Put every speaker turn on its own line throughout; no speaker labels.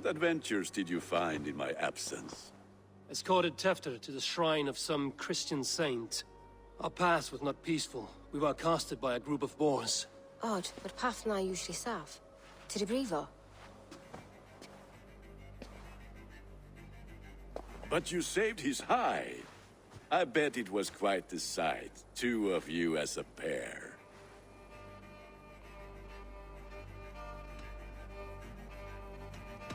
What adventures did you find in my absence?
Escorted Tefter to the shrine of some Christian saint. Our path was not peaceful. We were accosted by a group of boars.
Odd, but path and I usually serve. To the Brevo.
But you saved his hide. I bet it was quite the sight, two of you as a pair.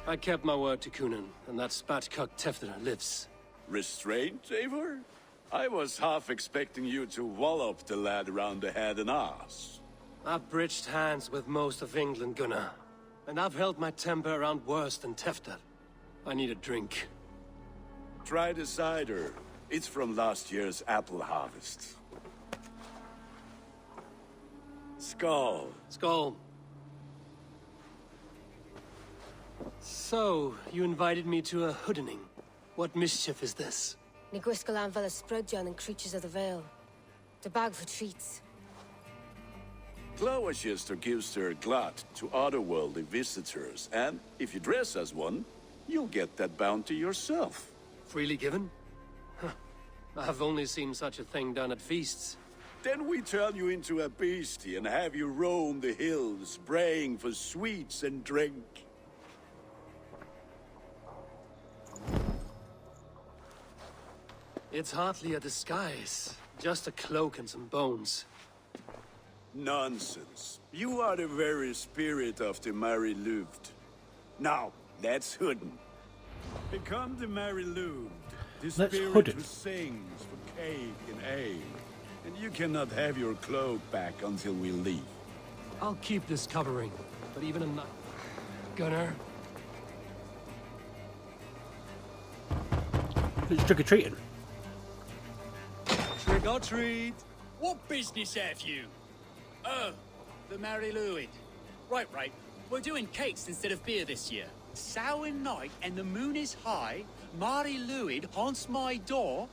I kept my word to Kunan, and that spatcock Tefter lives.
Restraint, Eivor? I was half expecting you to wallop the lad around the head and ass.
I've bridged hands with most of England, Gunnar. And I've held my temper around worse than Tefter. I need a drink.
Try the cider. It's from last year's apple harvest. Skull.
Skull. So, you invited me to a hoodening. What mischief is this?
Niguiscalan Vela Sprugjan and Creatures of the Vale. The bag for treats.
Cloachester gives their glut to otherworldly visitors, and if you dress as one, you'll get that bounty yourself.
Freely given? Huh. I've only seen such a thing done at feasts.
Then we turn you into a beastie and have you roam the hills, braying for sweets and drink.
It's hardly a disguise. Just a cloak and some bones.
Nonsense. You are the very spirit of the Mary Louved. Now, that's Hooden. Become the Mary Louved, the spirit who sings for cake and ale. And you cannot have your cloak back until we leave.
I'll keep this covering, but even a night... Gunnar?
It's trick-or-treating.
Trick or treat!
What business have you? Oh, the Mary Louid. Right. We're doing cakes instead of beer this year. Samhain night and the moon is high. Mary Louid haunts my door.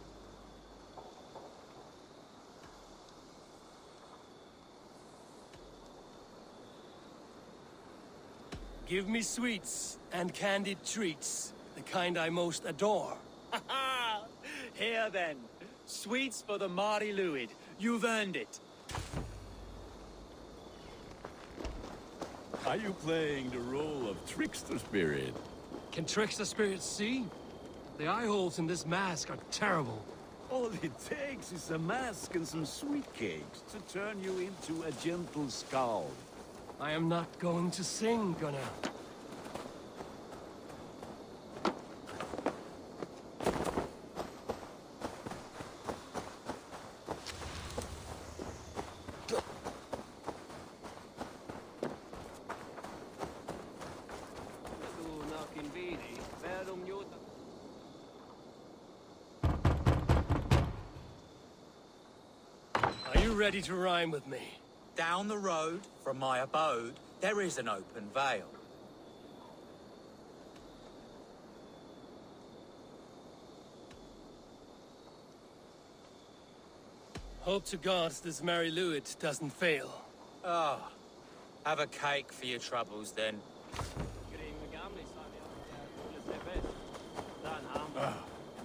Give me sweets and candied treats, the kind I most adore.
Ha ha! Here then. Sweets for the Mary Louid. You've earned it.
Are you playing the role of trickster spirit?
Can trickster spirits see? The eye holes in this mask are terrible.
All it takes is a mask and some sweet cakes to turn you into a gentle skull.
I am not going to sing, Gunnar. Are you ready to rhyme with me?
Down the road from my abode, there is an open vale.
Hope to gods this Mary Louid doesn't fail.
Ah, have a cake for your troubles then.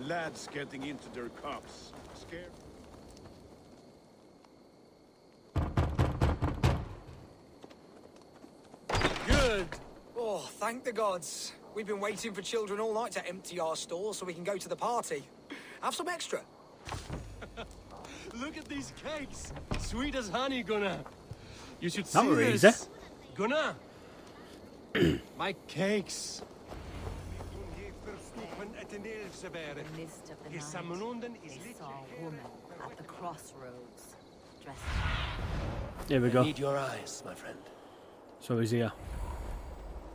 Lads getting into their cups. Scared?
Good!
Oh, thank the gods. We've been waiting for children all night to empty our stores so we can go to the party. Have some extra.
Look at these cakes! Sweet as honey, Gunnar. You should see
Not really,
this. Gunnar! My cakes!
The mist of the night, they saw a woman at the crossroads, dressed...
Here we go.
I need your eyes, my friend.
So he's here.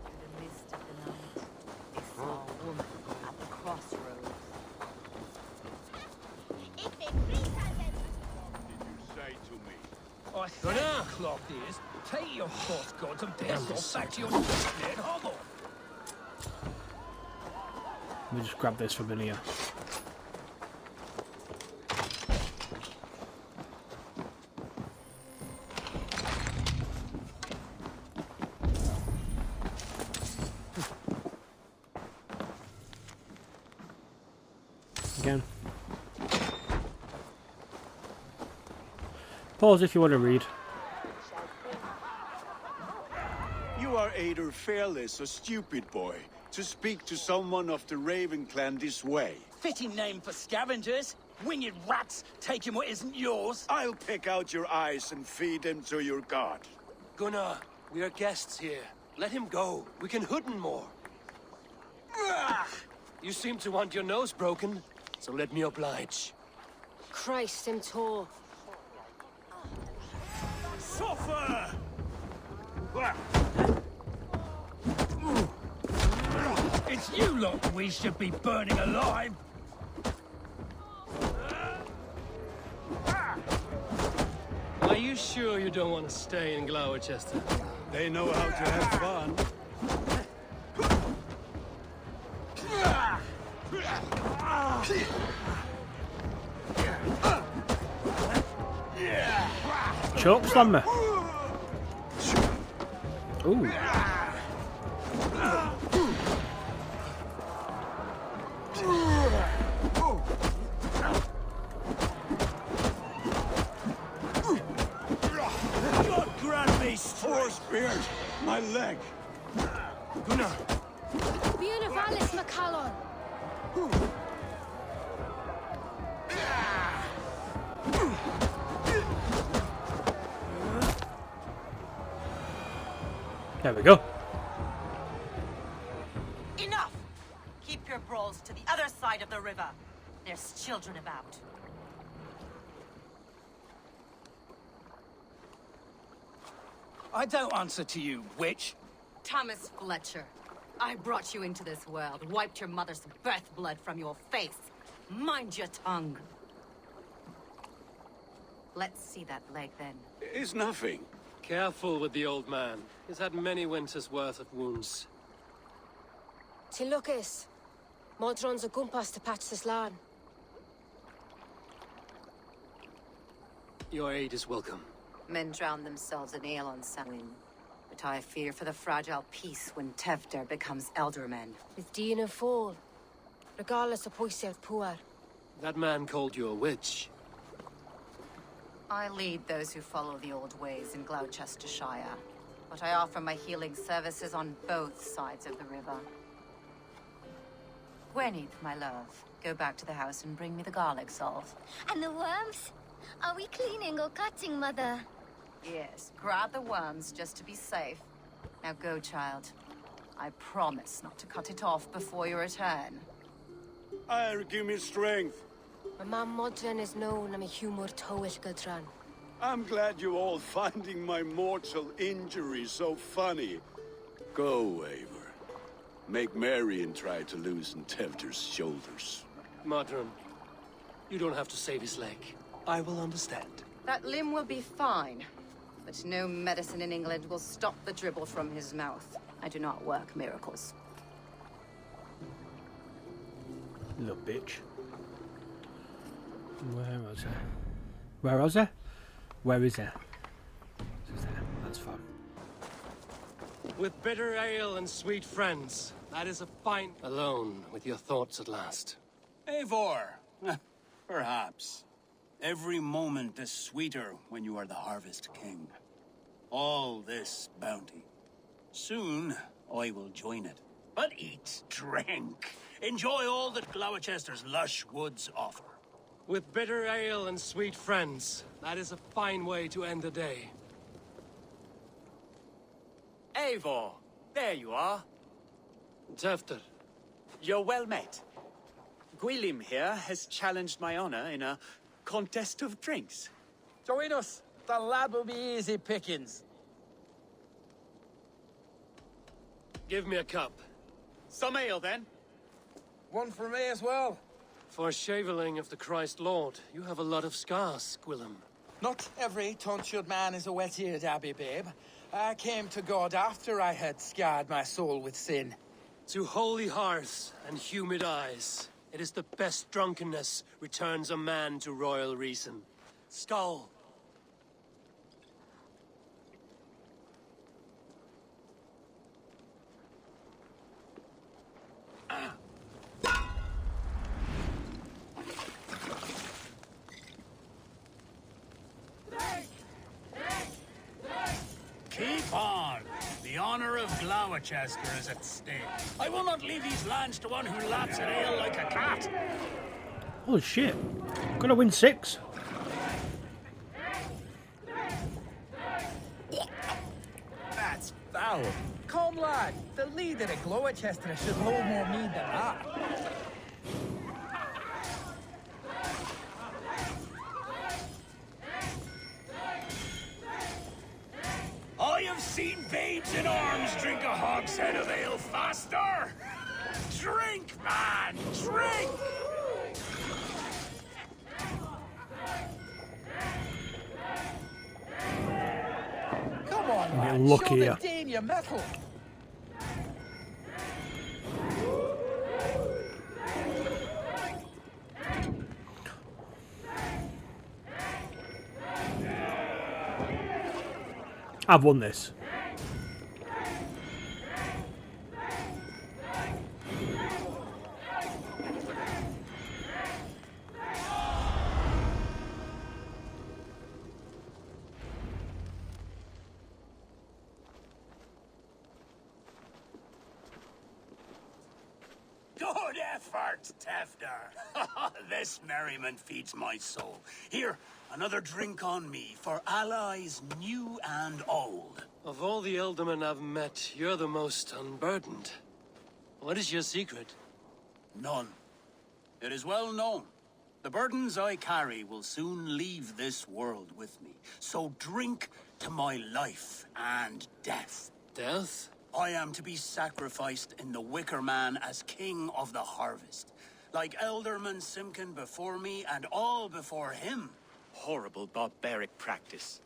In the mist of the night, they saw a woman at the crossroads.
What did you say to me?
I think clock is take your false gods and dance off back to your dead hovel.
Let me just grab this from in here. again. Pause if you want to read.
You are either fearless or stupid, boy, to speak to someone of the Raven clan this way.
Fitting name for scavengers. Winged rats taking what isn't yours.
I'll pick out your eyes and feed them to your god.
Gunnar, we are guests here. Let him go. We can hood him more. You seem to want your nose broken, so let me oblige.
Christ, him tall.
Suffer!
It's you lot we should be burning alive.
Are you sure you don't want to stay in Gloucester?
They know how to have fun.
Chokeslam me. Ooh.
God grant me force beard, my leg.
Gunnar!
Bien of Alice McCallon.
There we go.
Enough! Keep your brawls to the other side of the river. There's children about.
I don't answer to you, witch.
Thomas Fletcher, I brought you into this world, wiped your mother's birth blood from your face. Mind your tongue. Let's see that leg then.
It's nothing.
Careful with the old man. He's had many winters' worth of wounds.
Tilukis. Modron's a gumpas to patch this land.
Your aid is welcome.
Men drown themselves in ale on Samhain. But I fear for the fragile peace when Tevder becomes eldermen.
With Dean and Fall. Regardless of Poisiel Puar.
That man called you a witch.
I lead those who follow the old ways in Gloucestershire. But I offer my healing services on both sides of the river. Gweneth, my love, go back to the house and bring me the garlic salve.
And the worms? Are we cleaning or cutting, Mother?
Yes, grab the worms just to be safe. Now go, child. I promise not to cut it off before your return.
Give me strength.
My man Modron is known I'm a humor toish Gudran.
I'm glad you're all finding my mortal injury so funny. Go, Eivor. Make merry and try to loosen Tevder's shoulders.
Modron, you don't have to save his leg. I will understand.
That limb will be fine. But no medicine in England will stop the dribble from his mouth. I do not work miracles.
Little bitch. Where was it? Where was it? Where is it? It's there. That's fun.
With bitter ale and sweet friends, that is a fine... Alone with your thoughts at last.
Eivor, perhaps. Every moment is sweeter when you are the Harvest King. All this bounty. Soon, I will join it. But eat, drink, enjoy all that Gloucester's lush woods offer.
With bitter ale and sweet friends, that is a fine way to end the day.
Eivor, there you are.
Tefter,
You're well met. Gwilym here has challenged my honor in a contest of drinks.
Join us. The lad will be easy pickings.
give me a cup.
Some ale, then.
One for me as well.
For shaveling of the Christ Lord, you have a lot of scars, Gwilym.
Not every tonsured man is a wet-eared abbey, babe. I came to God after I had scarred my soul with sin.
To holy hearths and humid eyes, it is the best drunkenness returns a man to royal reason. Skull.
Gloucester is at stake. I will not leave these lands to one who laps at ale like a cat.
Oh shit. Gonna win 6.
That's foul. Come, lad. The leader of Gloucester should hold more mead than that.
I have seen babes in arms drink a hogshead of ale faster. Drink, man, drink!
Come on,
Get
man.
lucky
Show
here.
the Dane your mettle.
I've won this.
Good effort, Tefter. This merriment feeds my soul. Here, another drink on me for allies new and old.
Of all the Ealdormen I've met, you're the most unburdened. What is your secret?
None. It is well known. The burdens I carry will soon leave this world with me. So drink to my life and death.
Death?
I am to be sacrificed in the Wicker Man as king of the harvest. Like Elderman Simkin before me and all before him.
Horrible barbaric practice.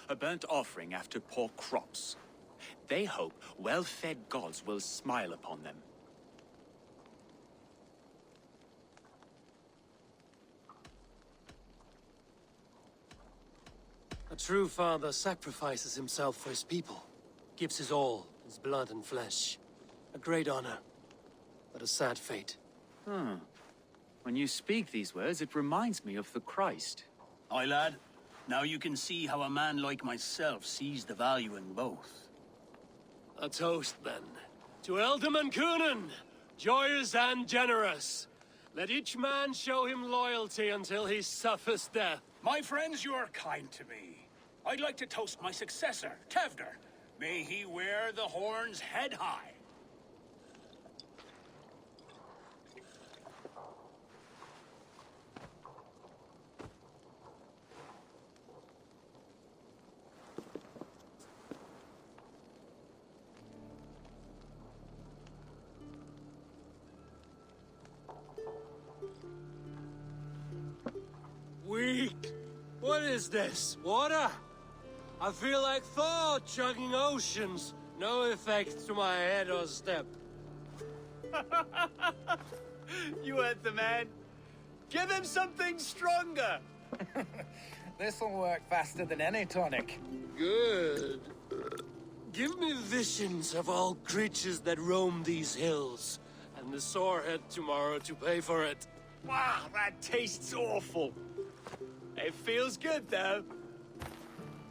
A burnt offering after poor crops. They hope well-fed gods will smile upon them.
A true father sacrifices himself for his people. Gives his all, his blood and flesh. A great honor, but a sad fate.
When you speak these words, it reminds me of the Christ.
Aye, lad. Now you can see how a man like myself sees the value in both.
A toast, then. To Ealdorman Coonan, joyous and generous. Let each man show him loyalty until he suffers death.
My friends, you are kind to me. I'd like to toast my successor, Tevder. May he wear the horns head high.
Weak. What is this? Water? I feel like Thor chugging oceans. No effect to my head or step.
You heard the man. Give him something stronger.
This'll work faster than any tonic.
Good. Give me visions of all creatures that roam these hills, and the sorehead tomorrow to pay for it.
Wow, that tastes awful. It feels good, though.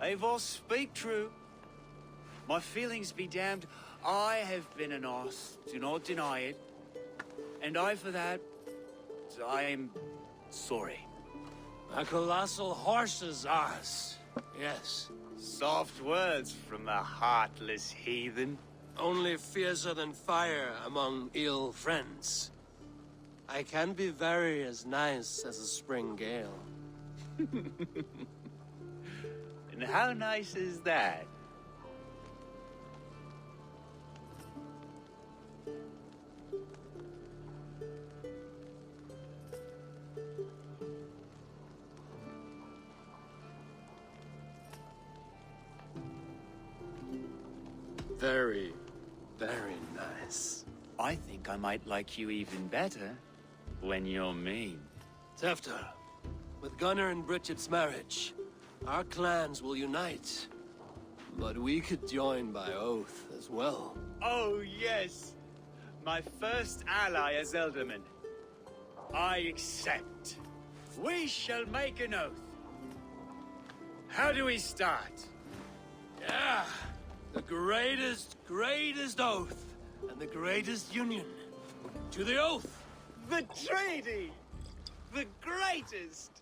Eivor, speak true. My feelings be damned. I have been an arse, do not deny it. And I, for that, I am sorry.
A colossal horse's arse. Yes.
Soft words from the heartless heathen.
Only fiercer than fire among ill friends. I can be very as nice as a spring gale.
And how nice is that?
Very, very nice.
I think I might like you even better when you're mean.
Tefter, with Gunnar and Bridget's marriage, our clans will unite. But we could join by oath as well.
Oh, yes. My first ally as Ealdorman. I accept. We shall make an oath. How do we start?
Yeah, The greatest oath, and the greatest union. To the oath!
The treaty! The greatest!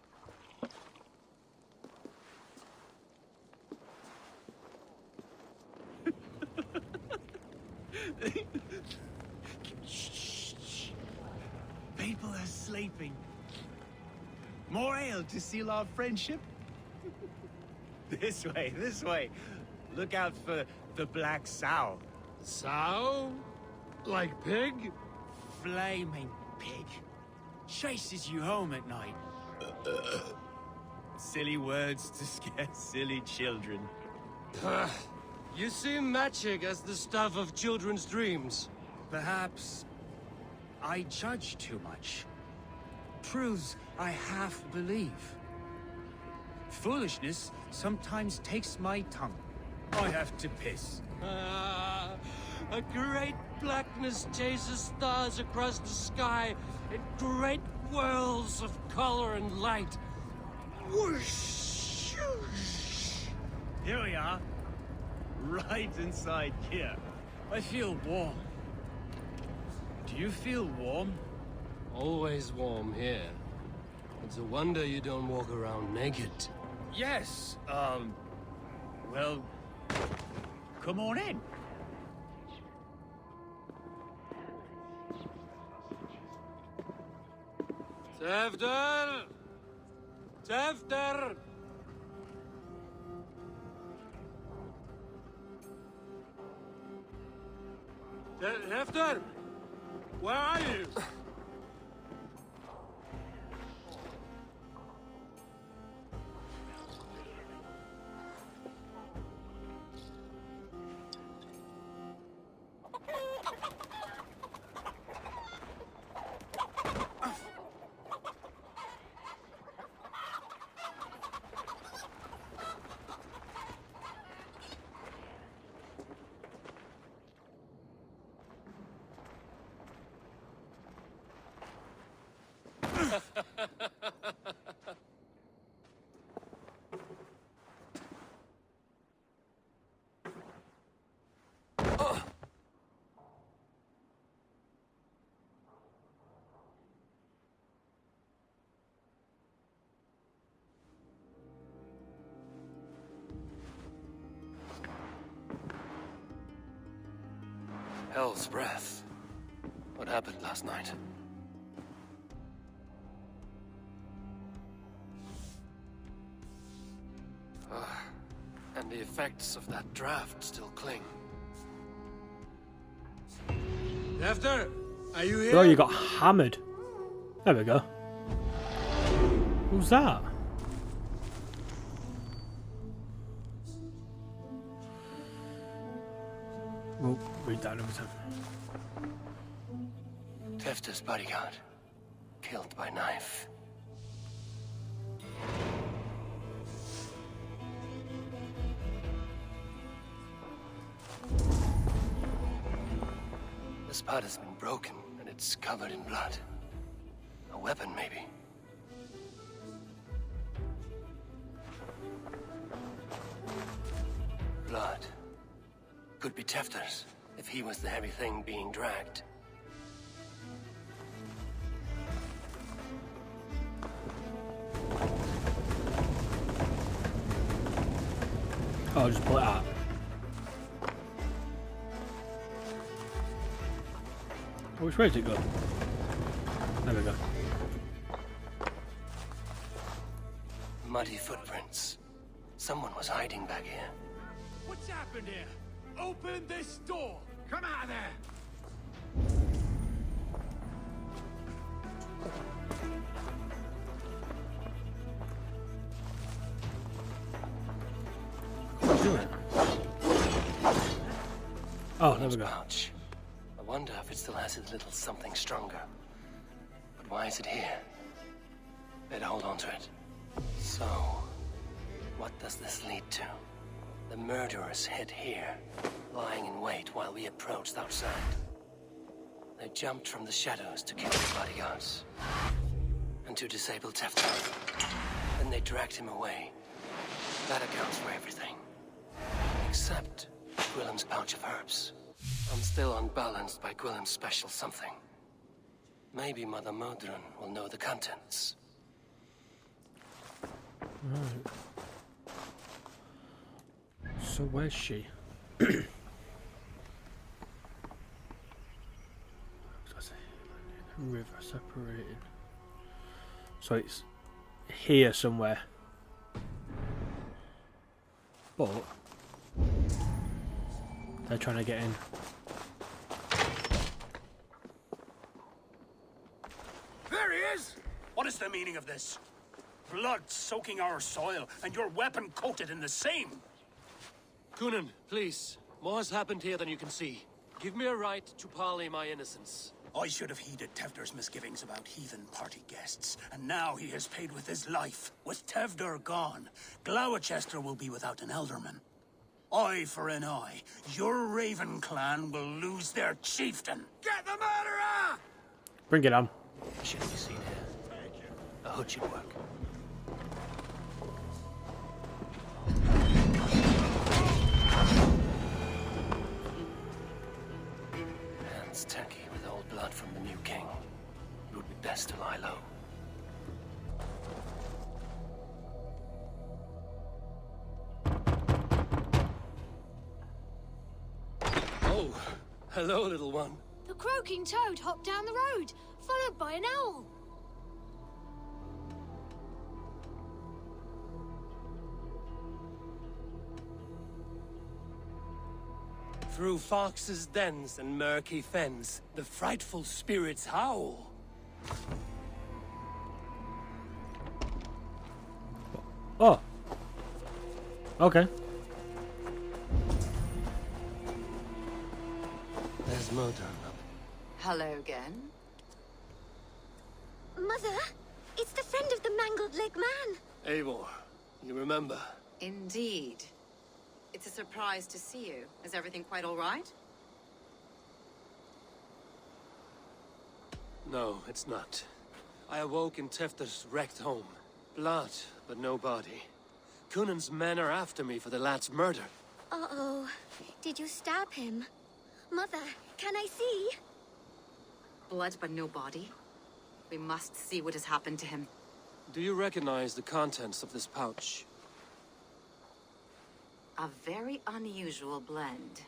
Shh. People are sleeping. More ale to seal our friendship? This way. Look out for the black sow.
Sow? Like pig?
Flaming pig. Chases you home at night. Silly words to scare silly children.
You seem magic as the stuff of children's dreams.
Perhaps I judge too much. Truths I half believe. Foolishness sometimes takes my tongue. I have to piss.
A great blackness chases stars across the sky in great whirls of color and light. Whoosh!
Here we are. Right inside here. I feel warm. Do you feel warm?
Always warm here. It's a wonder you don't walk around naked.
Yes, well, come on in.
Tefter! Tefter! Tefter! Where are you? Hell's breath. What happened last night? And the effects of that draft still cling. Tefter, are you here?
Bro, you got hammered. There we go. Who's that? We'll read that every time.
Tefter's bodyguard. Killed by knife. The spot has been broken, and it's covered in blood. A weapon, maybe. Blood. Could be Tefter's, if he was the heavy thing being dragged.
Oh, I'll just pull it out. Which way does it go? There we go.
Muddy footprints. Someone was hiding back here.
What's happened here? Open this door! Come out of there!
What's doing? Oh, there we go.
Pouch. I wonder if it still has a little something stronger. But why is it here? Better hold on to it. So, what does this lead to? The murderers hid here, lying in wait while we approached outside. They jumped from the shadows to kill the bodyguards. And to disable Tefter. Then they dragged him away. That accounts for everything. Except Gwillem's pouch of herbs. I'm still unbalanced by Gwillem's special something. Maybe Mother Modron will know the contents.
Right. So where's she? River separated. So it's here somewhere. But they're trying to get in.
There he is! What is the meaning of this? Blood soaking our soil, and your weapon coated in the same.
Coonan, please. More has happened here than you can see. Give me a right to parley my innocence.
I should have heeded Tevder's misgivings about heathen party guests, and now he has paid with his life. With Tevder gone, Gloucester will be without an elderman. Eye for an eye. Your Raven clan will lose their chieftain. Get the murderer!
Bring it on.
Shouldn't be seen here. A hood should work. Hands turkey with old blood from the new king. It would be best to lie low.
Oh, hello, little one.
The croaking toad hopped down the road, followed by an owl.
Through foxes' dens and murky fens, the frightful spirits howl.
Oh. Okay.
There's Modron up.
Hello again.
Mother, it's the friend of the mangled leg man.
Eivor, you remember?
Indeed. It's a surprise to see you. Is everything quite all right?
No, it's not. I awoke in Tefter's wrecked home. Blood, but no body. Coonan's men are after me for the lad's murder.
Uh-oh. Did you stab him? Mother, can I see?
Blood but no body? We must see what has happened to him.
Do you recognize the contents of this pouch?
A very unusual blend.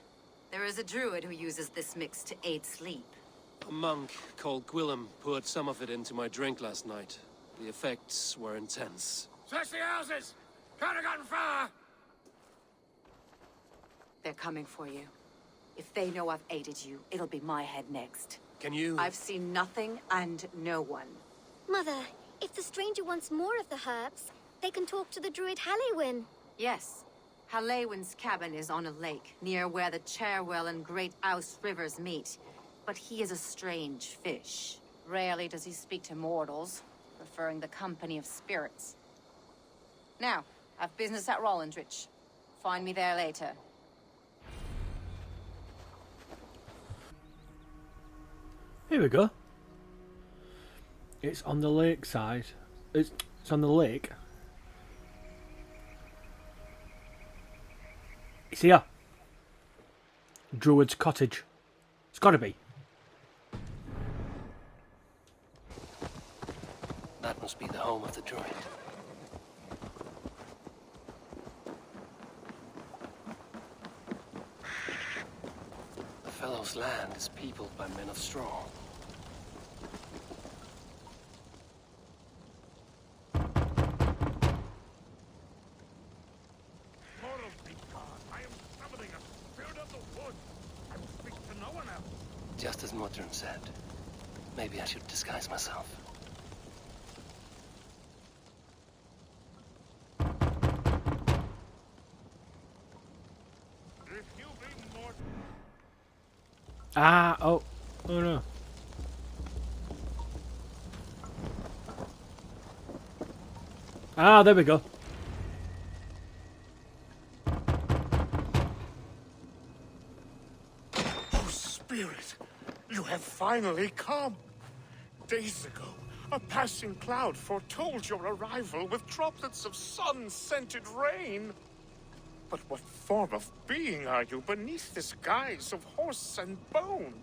There is a druid who uses this mix to aid sleep.
A monk called Gwillem poured some of it into my drink last night. The effects were intense.
Search the houses! Can't have gotten far!
They're coming for you. If they know I've aided you, it'll be my head next.
Can you...
I've seen nothing and no one.
Mother, if the stranger wants more of the herbs, they can talk to the druid Halliwyn.
Yes. Halliwyn's cabin is on a lake, near where the Cherwell and Great Ouse rivers meet. But he is a strange fish. Rarely does he speak to mortals, preferring the company of spirits. Now, I've business at Rollindrich. Find me there later.
Here we go. It's on the lake side. It's on the lake. It's here. Druid's cottage. It's gotta be.
That must be the home of the druid. The fellow's land is peopled by men of straw. Just as Modron said. Maybe I should disguise myself.
Ah, oh no. Ah, there we go.
Oh, Spirit, you have finally come. Days ago, a passing cloud foretold your arrival with droplets of sun-scented rain.
But what form of being are you beneath this guise of horse and bone?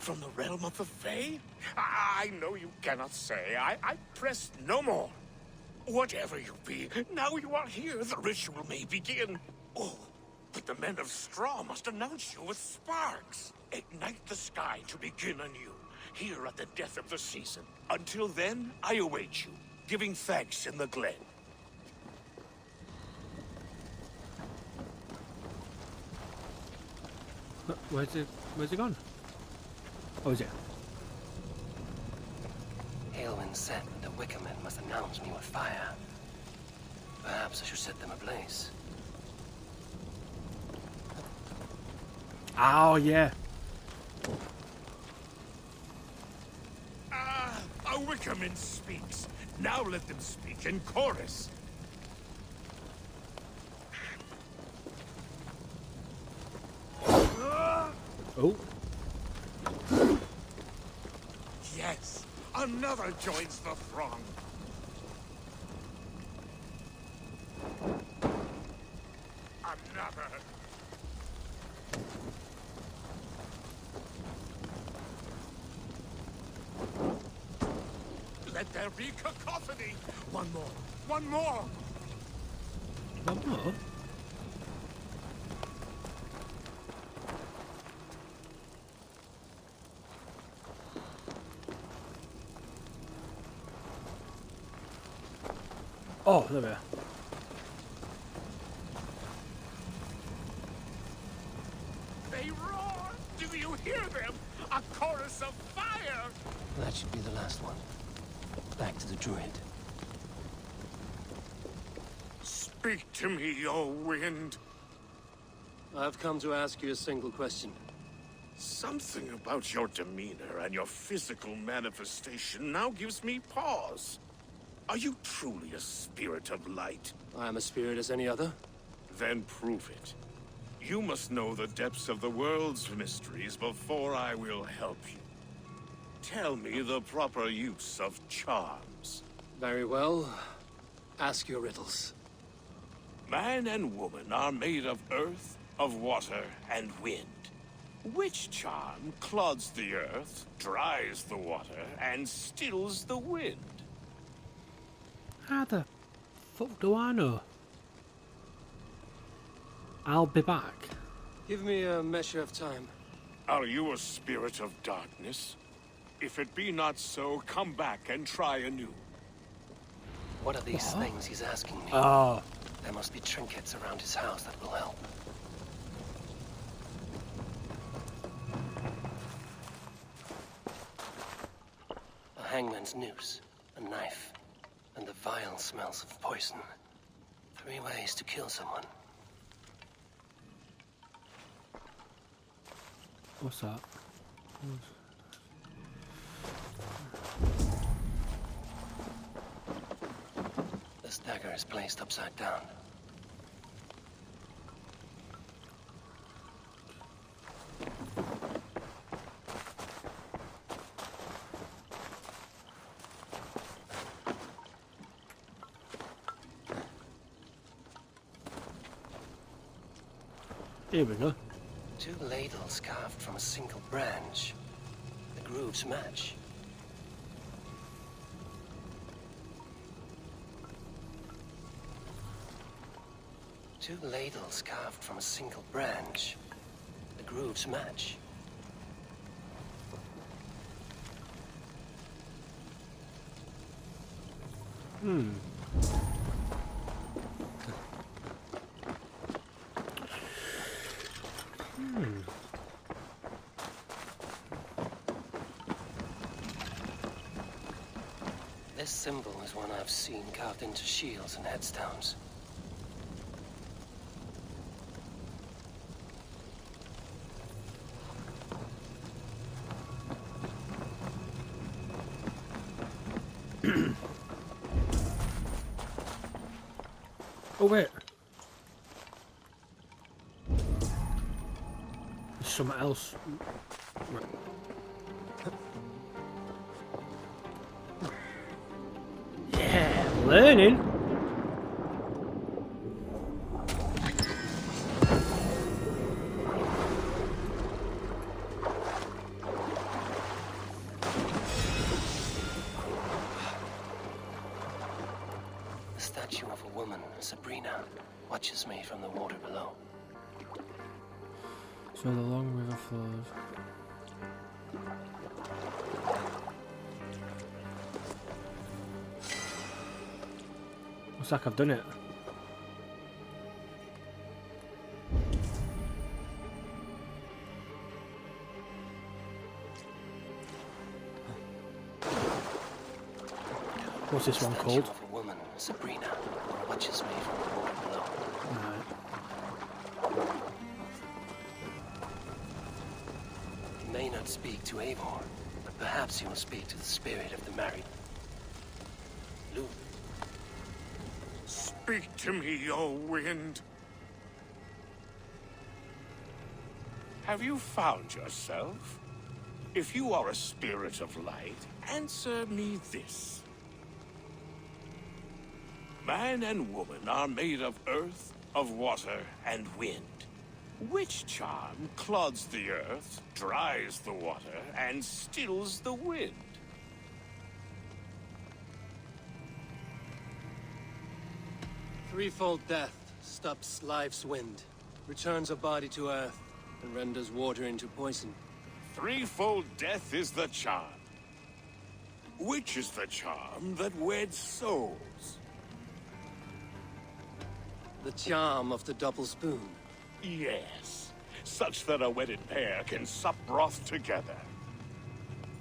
From the realm of the Fae? I know you cannot say. I press no more. Whatever you be, now you are here, the ritual may begin. Oh, but the men of straw must announce you with sparks. Ignite the sky to begin anew, here at the death of the season. Until then, I await you, giving thanks in the glen.
Where's it gone? Oh, is it?
Aylwin said the Wickermen must announce me with fire. Perhaps I should set them ablaze.
Oh, yeah.
A Wickerman speaks. Now let them speak in chorus.
Oh.
Yes, another joins the throng. Another. Let there be cacophony. One more. One more.
One more? Oh, there we are.
They roar! Do you hear them? A chorus of fire!
That should be the last one. Back to the druid.
Speak to me, O wind.
I've come to ask you a single question.
Something about your demeanor and your physical manifestation now gives me pause. Are you truly a spirit of light?
I am a spirit as any other.
Then prove it. You must know the depths of the world's mysteries before I will help you. Tell me the proper use of charms.
Very well. Ask your riddles.
Man and woman are made of earth, of water, and wind. Which charm clods the earth, dries the water, and stills the wind?
How the fuck do I know? I'll be back.
Give me a measure of time.
Are you a spirit of darkness? If it be not so, come back and try anew.
What are these things he's asking me?
Oh.
There must be trinkets around his house that will help. A hangman's noose, a knife, and the vile smells of poison. 3 ways to kill someone.
What's that?
This dagger is placed upside down.
Here we go.
2 ladles carved from a single branch. The grooves match. Two ladles carved from a single branch. The grooves match. This symbol is one I've seen carved into shields and headstones.
Oh wait. There's something else. Right. Yeah, learning.
statue of a woman, Sabrina, watches me from the water below.
So the long river flows. Looks like I've done it. What's this one called?
Of a woman, Sabrina, watches me from the water below.
Right.
He may not speak to Eivor, but perhaps he will speak to the spirit of the married Lou.
Speak to me, O wind. Have you found yourself? If you are a spirit of light, answer me this. Man and woman are made of earth, of water, and wind. Which charm clods the earth, dries the water, and stills the wind?
Threefold death stops life's wind, returns a body to earth, and renders water into poison.
Threefold death is the charm. Which is the charm that weds souls?
The charm of the double spoon.
Yes, such that a wedded pair can sup broth together.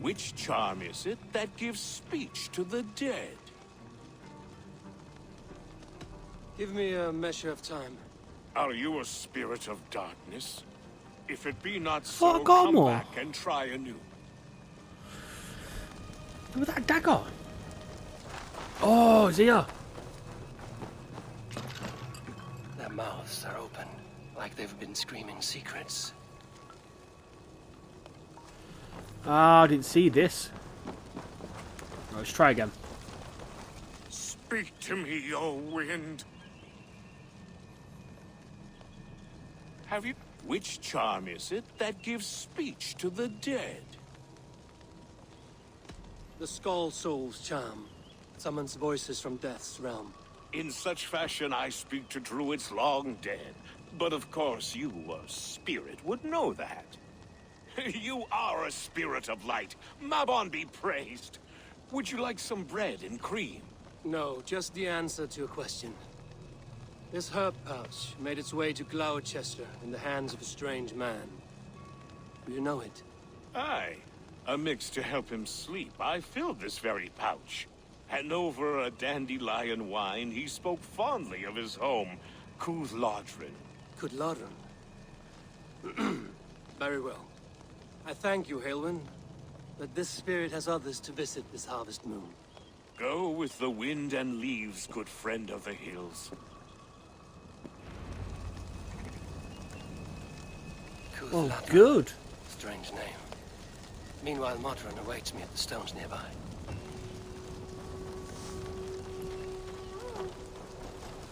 Which charm is it that gives speech to the dead?
Give me a measure of time.
Are you a spirit of darkness? If it be not so,
Fuck
come
on.
back and try anew.
With that dagger. Oh, it's here.
Their mouths are open, like they've been screaming secrets.
Ah, I didn't see this. Right, let's try again.
Speak to me, O wind. Have you... Which charm is it that gives speech to the dead?
The Skull Soul's charm summons voices from death's realm.
In such fashion I speak to druids long dead. But of course you, a spirit, would know that. You are a spirit of light. Mabon be praised. Would you like some bread and cream?
No, just the answer to a question. This herb pouch made its way to Gloucester in the hands of a strange man. Do you know it?
Aye. A mix to help him sleep. I filled this very pouch. And over a dandelion wine, he spoke fondly of his home, Burke-Lockley.
Burke-Lockley? Very well. I thank you, Halwyn, but this spirit has others to visit this harvest moon.
Go with the wind and leaves, good friend of the hills.
Oh, good.
Strange name. Meanwhile, Modron awaits me at the stones nearby.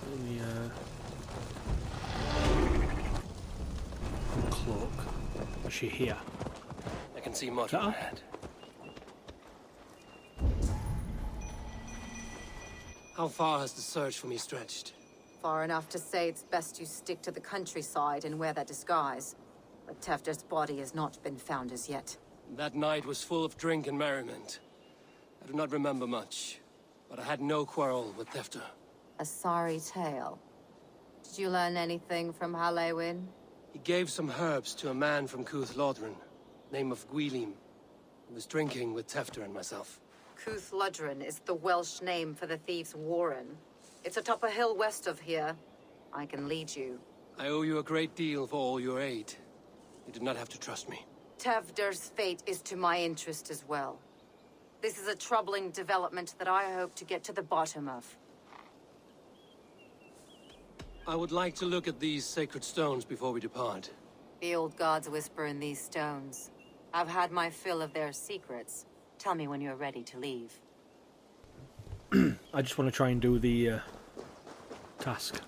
Let me, cloak. Is she here?
I can see Modron ahead.
How far has the search for me stretched?
Far enough to say it's best you stick to the countryside and wear that disguise. But Tefder's body has not been found as yet.
That night was full of drink and merriment. I do not remember much, but I had no quarrel with Tefder.
A sorry tale. Did you learn anything from Halewin?
He gave some herbs to a man from Burke-Lockley, name of Gwylim, who was drinking with Tefder and myself.
Burke-Lockley is the Welsh name for the thieves' warren. It's atop a hill west of here. I can lead you.
I owe you a great deal for all your aid. You did not have to trust me.
Tefder's fate is to my interest as well. This is a troubling development that I hope to get to the bottom of.
I would like to look at these sacred stones before we depart.
The old gods whisper in these stones. I've had my fill of their secrets. Tell me when you're ready to leave.
I just want to try and do the task.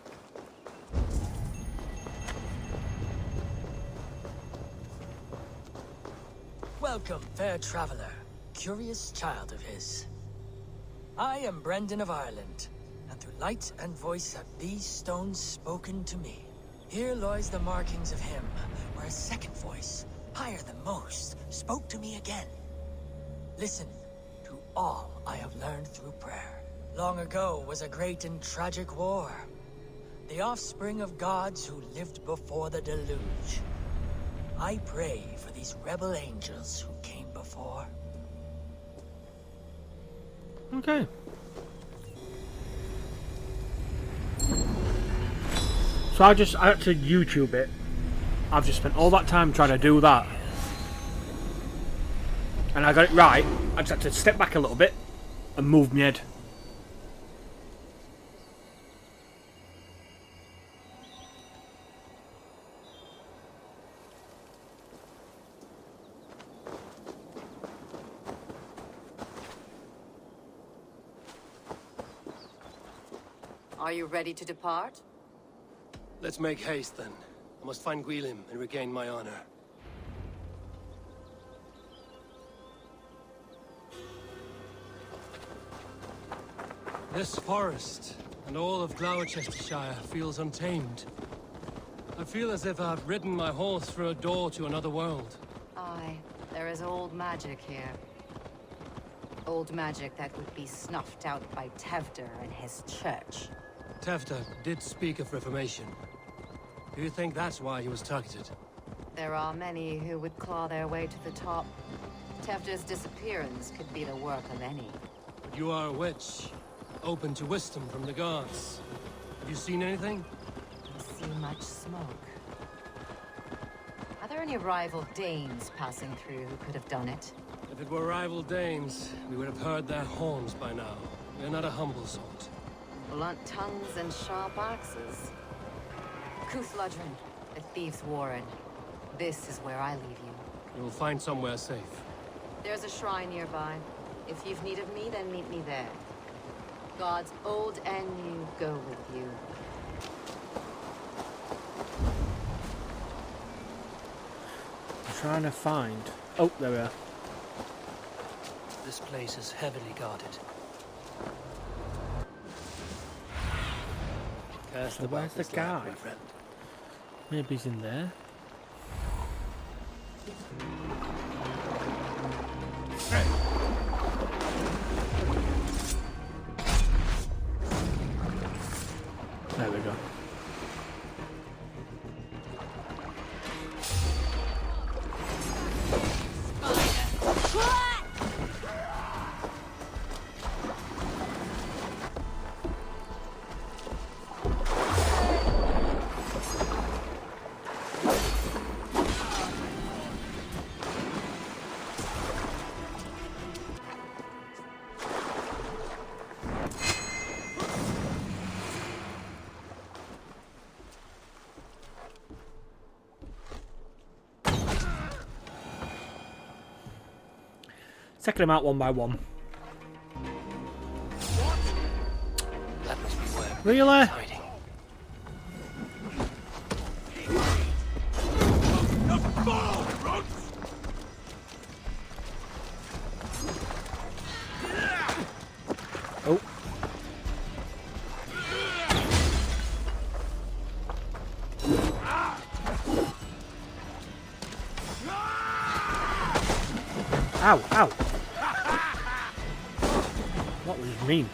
Welcome, fair traveler, curious child of his. I am Brendan of Ireland, and through light and voice have these stones spoken to me. Here lies the markings of him, where a second voice, higher than most, spoke to me again. Listen to all I have learned through prayer. Long ago was a great and tragic war. The offspring of gods who lived before the deluge. I pray for these rebel angels who came before.
Okay. So I had to YouTube it. I've just spent all that time trying to do that. And I got it right. I just had to step back a little bit and move my head.
Are you ready to depart?
Let's make haste then. I must find Gwilym and regain my honor. This forest and all of Gloucestershire feels untamed. I feel as if I've ridden my horse through a door to another world.
Aye, there is old magic here. Old magic that would be snuffed out by Tevder and his church.
Tevder did speak of reformation. Do you think that's why he was targeted?
There are many who would claw their way to the top. Tevder's disappearance could be the work of any.
But you are a witch, open to wisdom from the gods. Have you seen anything?
See much smoke. Are there any rival Danes passing through who could have done it?
If it were rival Danes, we would have heard their horns by now. We are not a humble sort.
Blunt tongues and sharp axes. Cúthludren, the Thieves' Warren. This is where I leave you.
You will find somewhere safe.
There's a shrine nearby. If you've need of me, then meet me there. Gods old and new go with you.
I'm trying to find... Oh, there we are.
This place is heavily guarded.
So where's the guy? Maybe he's in there. There we go. Taking them out one by one.
That must be where
Really?
hiding.
Oh. Ow, ow. What was it mean?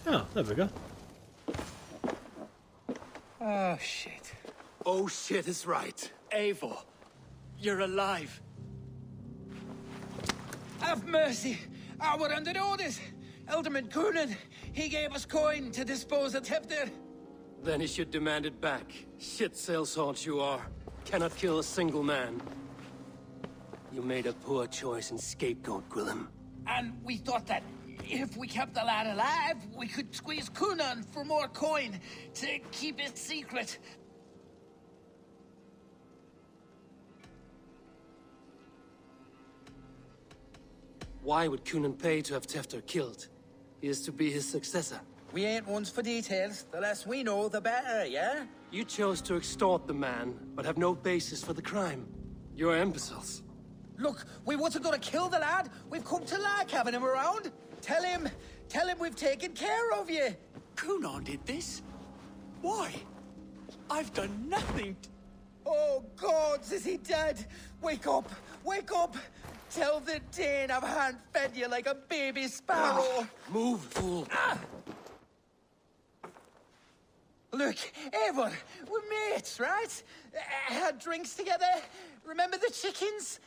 Oh, there we go.
Oh, shit.
Oh shit is right. Eivor, you're alive.
Have mercy. We're under orders. Alderman Coonan, he gave us coin to dispose of Tevder.
Then he should demand it back. Shit sail salt you are. Cannot kill a single man. You made a poor choice in scapegoat, Gwillem.
And we thought that if we kept the lad alive, we could squeeze Cunan for more coin to keep it secret.
Why would Cunan pay to have Tefter killed? He is to be his successor.
We ain't ones for details. The less we know, the better, yeah?
You chose to extort the man, but have no basis for the crime. You're imbeciles.
Look, we wasn't gonna kill the lad. We've come to like having him around. Tell him we've taken care of you.
Cunan did this? Why? I've done nothing.
Oh, gods, is he dead? Wake up! Wake up! Tell the Dane I've hand-fed you like a baby sparrow.
Move, fool.
Look, Eivor, we're mates, right? Had drinks together. Remember the chickens?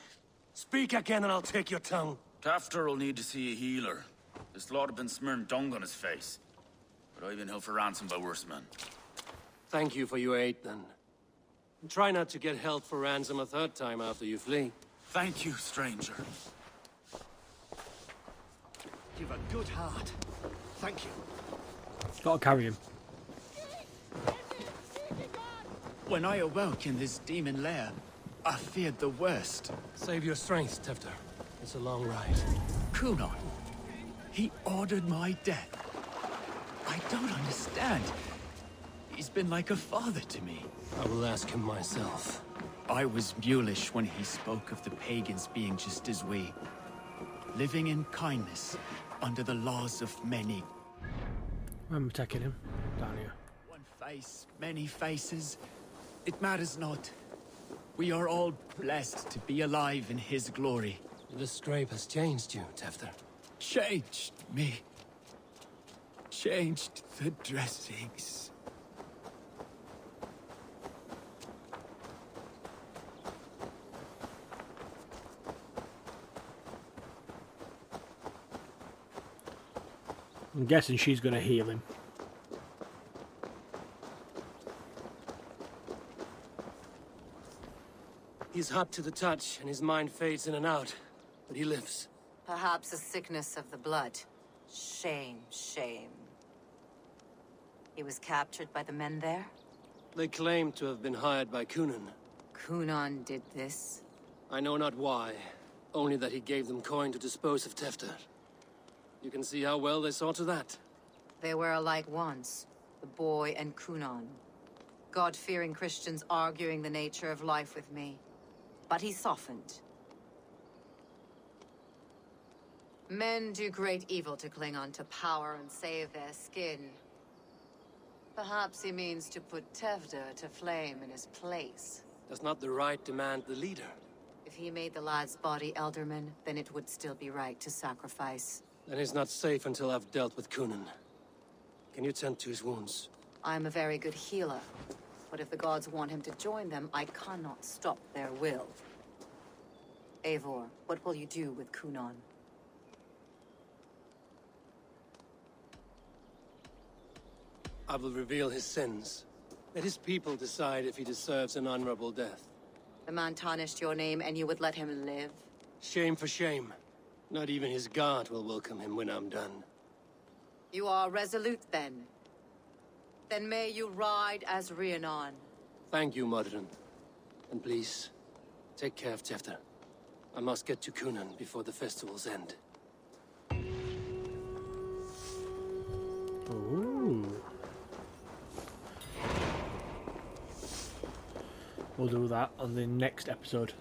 Speak again and I'll take your tongue.
Tafter will need to see a healer. This lot have been smearing dung on his face. But I've been held for ransom by worse men.
Thank you for your aid, then. And try not to get held for ransom a third time after you flee.
Thank you, stranger.
You've a good heart. Thank you.
Gotta carry him.
When I awoke in this demon lair, I feared the worst.
Save your strength, Tefter. It's a long ride.
Cunan. He ordered my death. I don't understand. He's been like a father to me.
I will ask him myself.
I was mulish when he spoke of the pagans being just as we. Living in kindness, under the laws of many.
I'm taking him down here.
One face, many faces. It matters not. We are all blessed to be alive in his glory.
The scrape has changed you, Tefter.
Changed me. Changed the dressings.
I'm guessing she's going to heal him.
He's hot to the touch, and his mind fades in and out. But he lives.
Perhaps a sickness of the blood. Shame, shame. He was captured by the men there?
They claim to have been hired by Cunan.
Cunan did this?
I know not why. Only that he gave them coin to dispose of Tefter. You can see how well they saw to that.
They were alike once, the boy and Cunan. God-fearing Christians arguing the nature of life with me. But he softened. Men do great evil to cling on to power and save their skin. Perhaps he means to put Tefter to flame in his place.
Does not the right demand the leader?
If he made the lad's body Elderman, then it would still be right to sacrifice.
Then he's not safe until I've dealt with Cunan. Can you tend to his wounds?
I'm a very good healer. But if the gods want him to join them, I cannot stop their will. Eivor, what will you do with Cunan?
I will reveal his sins. Let his people decide if he deserves an honorable death.
The man tarnished your name and you would let him live?
Shame for shame. Not even his guard will welcome him when I'm done.
You are resolute, then. Then may you ride as Rhiannon.
Thank you, Modern. And please, take care of Tefter. I must get to Cunan before the festival's end.
Ooh. We'll do that on the next episode.